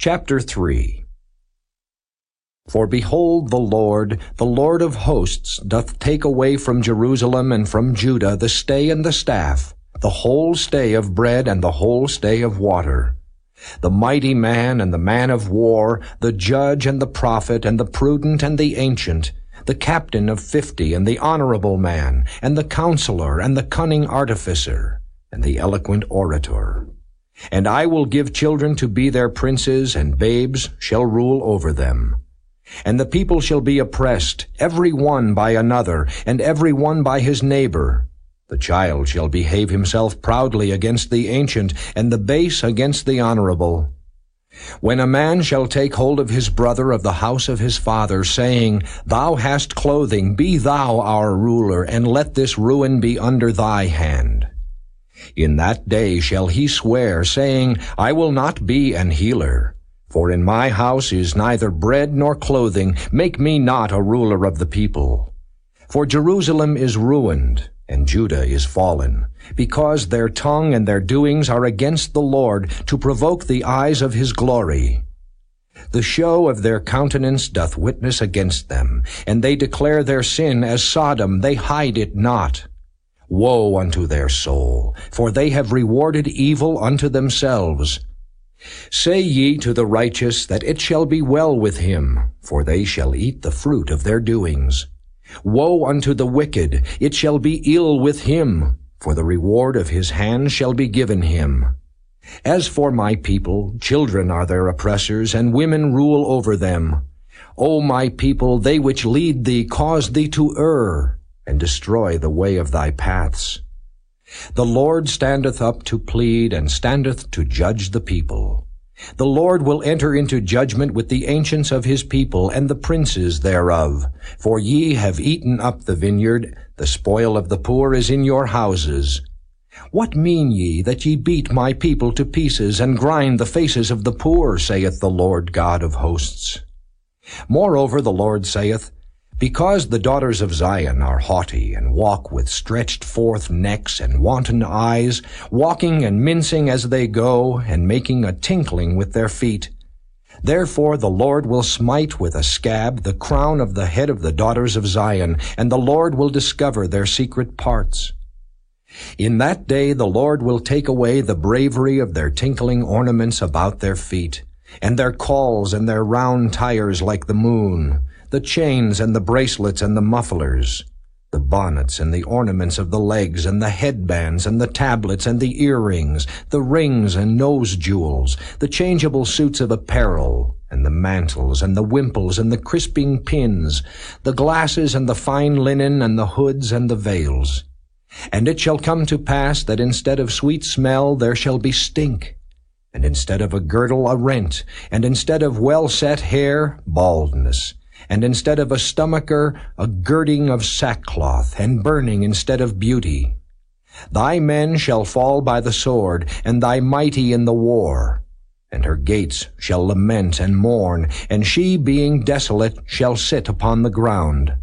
Chapter 3. For behold, the Lord of hosts, doth take away from Jerusalem and from Judah the stay and the staff, the whole stay of bread and the whole stay of water. The mighty man and the man of war, the judge and the prophet and the prudent and the ancient, the captain of 50 and the honorable man, and the counselor and the cunning artificer, and the eloquent orator. And I will give children to be their princes, and babes shall rule over them. And the people shall be oppressed, every one by another, and every one by his neighbor. The child shall behave himself proudly against the ancient, and the base against the honorable. When a man shall take hold of his brother of the house of his father, saying, Thou hast clothing, be thou our ruler, and let this ruin be under thy hand. In that day shall he swear, saying, I will not be an healer. For in my house is neither bread nor clothing. Make me not a ruler of the people. For Jerusalem is ruined, and Judah is fallen, because their tongue and their doings are against the Lord, to provoke the eyes of his glory. The show of their countenance doth witness against them, and they declare their sin as Sodom, they hide it not. Woe unto their soul, for they have rewarded evil unto themselves. Say ye to the righteous that it shall be well with him, for they shall eat the fruit of their doings. Woe unto the wicked, it shall be ill with him, for the reward of his hand shall be given him. As for my people, children are their oppressors, and women rule over them. O my people, they which lead thee cause thee to err, and destroy the way of thy paths. The Lord standeth up to plead, and standeth to judge the people. The Lord will enter into judgment with the ancients of his people, and the princes thereof. For ye have eaten up the vineyard, the spoil of the poor is in your houses. What mean ye that ye beat my people to pieces, and grind the faces of the poor, saith the Lord God of hosts? Moreover the Lord saith, Because the daughters of Zion are haughty, and walk with stretched forth necks and wanton eyes, walking and mincing as they go, and making a tinkling with their feet. Therefore the Lord will smite with a scab the crown of the head of the daughters of Zion, and the Lord will discover their secret parts. In that day the Lord will take away the bravery of their tinkling ornaments about their feet, and their cauls and their round tires like the moon, the chains and the bracelets and the mufflers, the bonnets and the ornaments of the legs and the headbands and the tablets and the earrings, the rings and nose jewels, the changeable suits of apparel, and the mantles and the wimples and the crisping pins, the glasses and the fine linen and the hoods and the veils. And it shall come to pass that instead of sweet smell there shall be stink, and instead of a girdle a rent, and instead of well-set hair baldness, and instead of a stomacher, a girding of sackcloth, and burning instead of beauty. Thy men shall fall by the sword, and thy mighty in the war. And her gates shall lament and mourn, and she, being desolate, shall sit upon the ground.